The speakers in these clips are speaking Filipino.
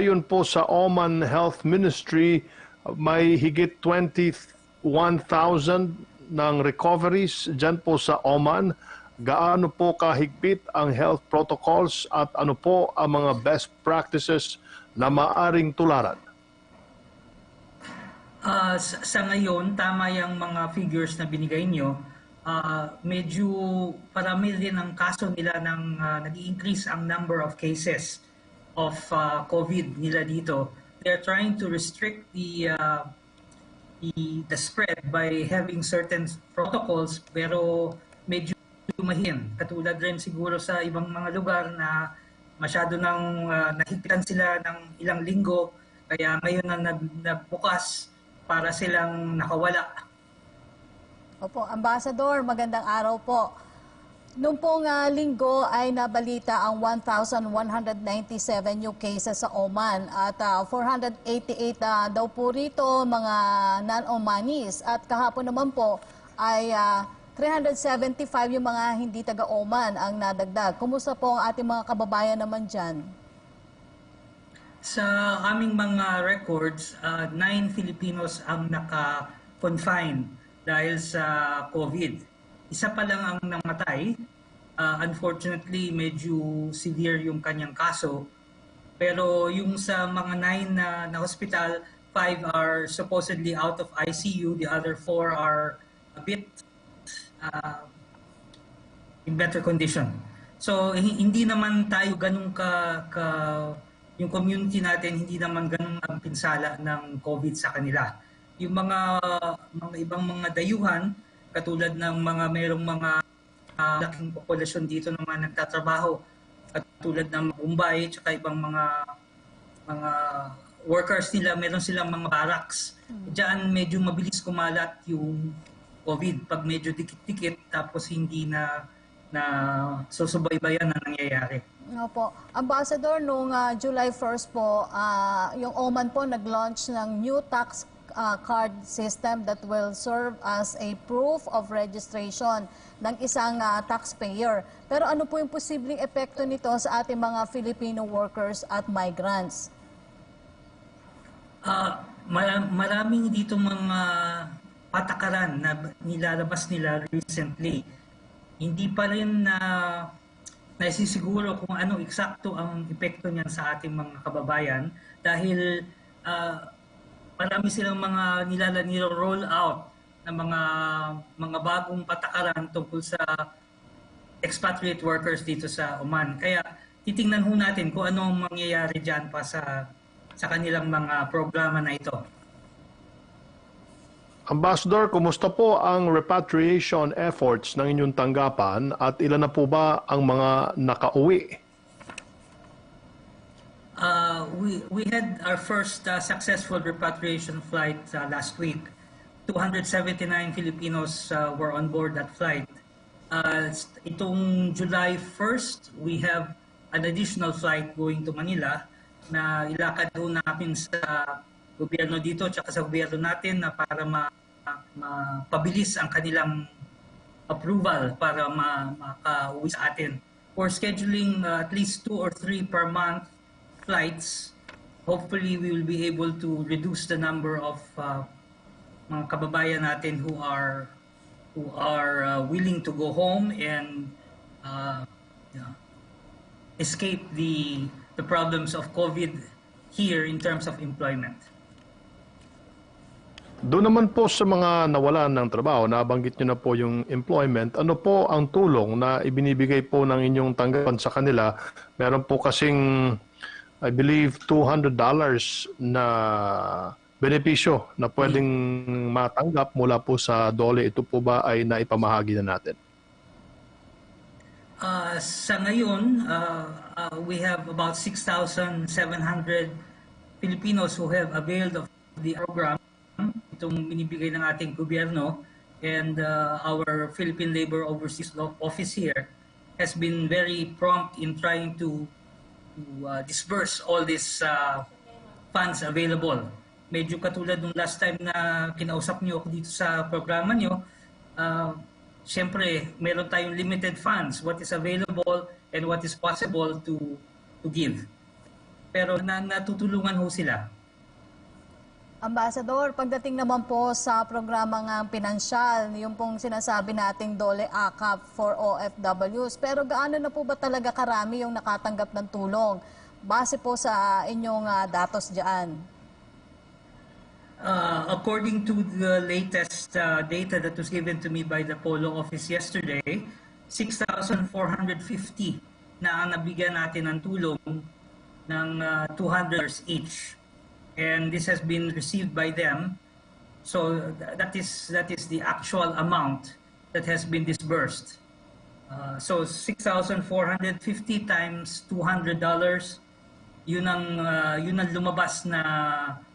Ayon po sa Oman Health Ministry, may higit 21,000 ng recoveries dyan po sa Oman. Gaano po kahigpit ang health protocols at ano po ang mga best practices na maaring tularan? Sa ngayon, tama yung mga figures na binigay nyo. Medyo parami din ang kaso nila ng nag-increase ang number of cases of COVID nila dito. They're trying to restrict the spread by having certain protocols, pero medyo mahina. Katulad rin siguro sa ibang mga lugar na masyado nang nahigpitan sila ng ilang linggo, kaya ngayon na nagbukas para silang nakawala. Opo, Ambassador, magandang araw po. Noong pong linggo ay nabalita ang 1,197 new cases sa Oman at 488 daw po rito mga non-Omanis at kahapon naman po ay 375 yung mga hindi taga-Oman ang nadagdag. Kumusta po ang ating mga kababayan naman dyan? Sa aming mga records, 9 Filipinos ang naka-confine dahil sa COVID. Isa pa lang ang namatay. Unfortunately, medyo severe yung kanyang kaso. Pero yung sa mga 9 na hospital, 5 are supposedly out of ICU. The other 4 are a bit in better condition. So hindi naman tayo ganun yung community natin hindi naman ganun ang pinsala ng COVID sa kanila. Yung mga ibang mga dayuhan katulad ng merong mga laking populasyon dito ng mga nagtatrabaho katulad ng Mumbai at ibang mga workers nila, meron silang mga barracks. Diyan medyo mabilis kumalat yung COVID pag medyo dikit-dikit tapos hindi na susubaybayan na nangyayari. Opo. Ambassador, noong July 1st po, yung Oman po nag-launch ng new tax card system that will serve as a proof of registration ng isang taxpayer. Pero ano po yung posibleng epekto nito sa ating mga Filipino workers at migrants? Maraming dito mga patakaran na nilalabas nila recently. Hindi pa rin naisisiguro kung ano eksakto ang epekto niyan sa ating mga kababayan dahil marami silang mga niro-roll out na mga bagong patakaran tungkol sa expatriate workers dito sa Oman. Kaya titingnan ho natin kung ano ang mangyayari diyan pa sa kanilang mga programa na ito. Ambassador, kumusta po ang repatriation efforts ng inyong tanggapan at ilan na po ba ang mga nakauwi? We had our first successful repatriation flight last week. 279 Filipinos were on board that flight. Itong July 1st, we have an additional flight going to Manila na ilakad ho namin sa gobyerno dito at sa gobyerno natin na para mapabilis ang kanilang approval para makauwi sa atin. For scheduling at least 2 or 3 per month flights, hopefully we will be able to reduce the number of mga kababayan natin who are willing to go home and escape the problems of COVID here in terms of employment. Doon naman po sa mga nawalan ng trabaho, nabanggit nyo na po yung employment, ano po ang tulong na ibinibigay po ng inyong tanggapan sa kanila? Meron po kasing, I believe, $200 na benepisyo na pwedeng matanggap mula po sa DOLE. Ito po ba ay naipamahagi na natin? Sa ngayon, we have about 6,700 Filipinos who have availed of the program. Itong binibigay ng ating gobyerno, and our Philippine Labor Overseas Office here has been very prompt in trying to disburse all these funds available. Medyo katulad nung last time na kinausap niyo ako dito sa programa niyo, siyempre meron tayong limited funds, what is available and what is possible to give. pero natutulungan ho sila. Ambassador, pagdating naman po sa programang pinansyal, yung pong sinasabi nating dole akap for OFWs, pero gaano na po ba talaga karami yung nakatanggap ng tulong? Base po sa inyong datos dyan. According to the latest data that was given to me by the Polo office yesterday, 6,450 na ang nabigyan natin ng tulong ng $200 each. And this has been received by them. So that is the actual amount that has been disbursed. So 6,450 times $200, yun ang lumabas na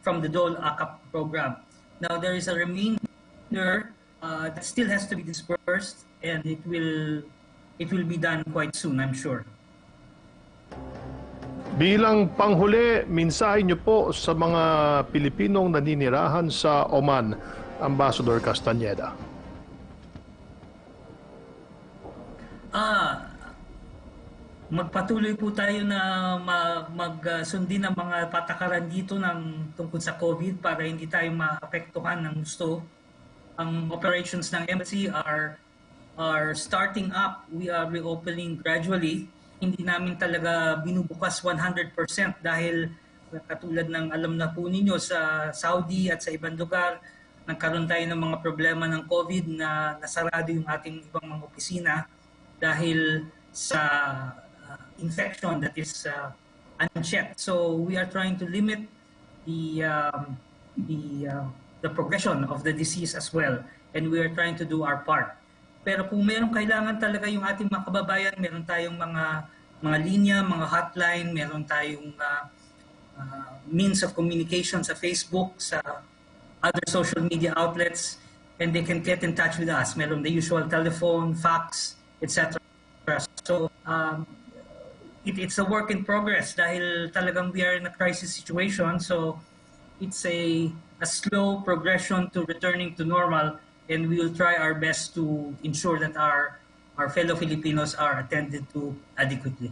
from the Dole AKAP program. Now there is a remainder that still has to be disbursed, and it will be done quite soon, I'm sure. Bilang panghuli, mensahe niyo po sa mga Pilipinong naninirahan sa Oman, Ambassador Castañeda. Magpatuloy po tayo na magsundin ang mga patakaran dito tungkol sa COVID para hindi tayo maapektuhan ng gusto. Ang operations ng embassy are starting up. We are reopening gradually. Hindi namin talaga binubukas 100% dahil katulad ng alam na po ninyo sa Saudi at sa ibang lugar, nagkaroon tayo ng mga problema ng COVID na nasarado yung ating ibang mga opisina dahil sa infection that is unchecked. So we are trying to limit the progression of the disease as well, and we are trying to do our part. Pero kung mayroong kailangan talaga yung ating mga kababayan, meron tayong mga linya, mga hotline, meron tayong means of communication sa Facebook, sa other social media outlets, and they can get in touch with us. Meron the usual telephone, fax, etc. So it's a work in progress dahil talagang we are in a crisis situation. So it's a slow progression to returning to normal, and we will try our best to ensure that our fellow Filipinos are attended to adequately.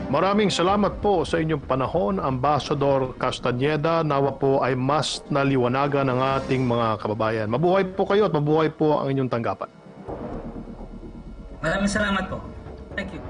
Maraming salamat po sa inyong panahon, Ambassador Castañeda. Nawa po ay mas naliwanagan ng ating mga kababayan. Mabuhay po kayo at mabuhay po ang inyong tanggapan. Maraming salamat po. Thank you.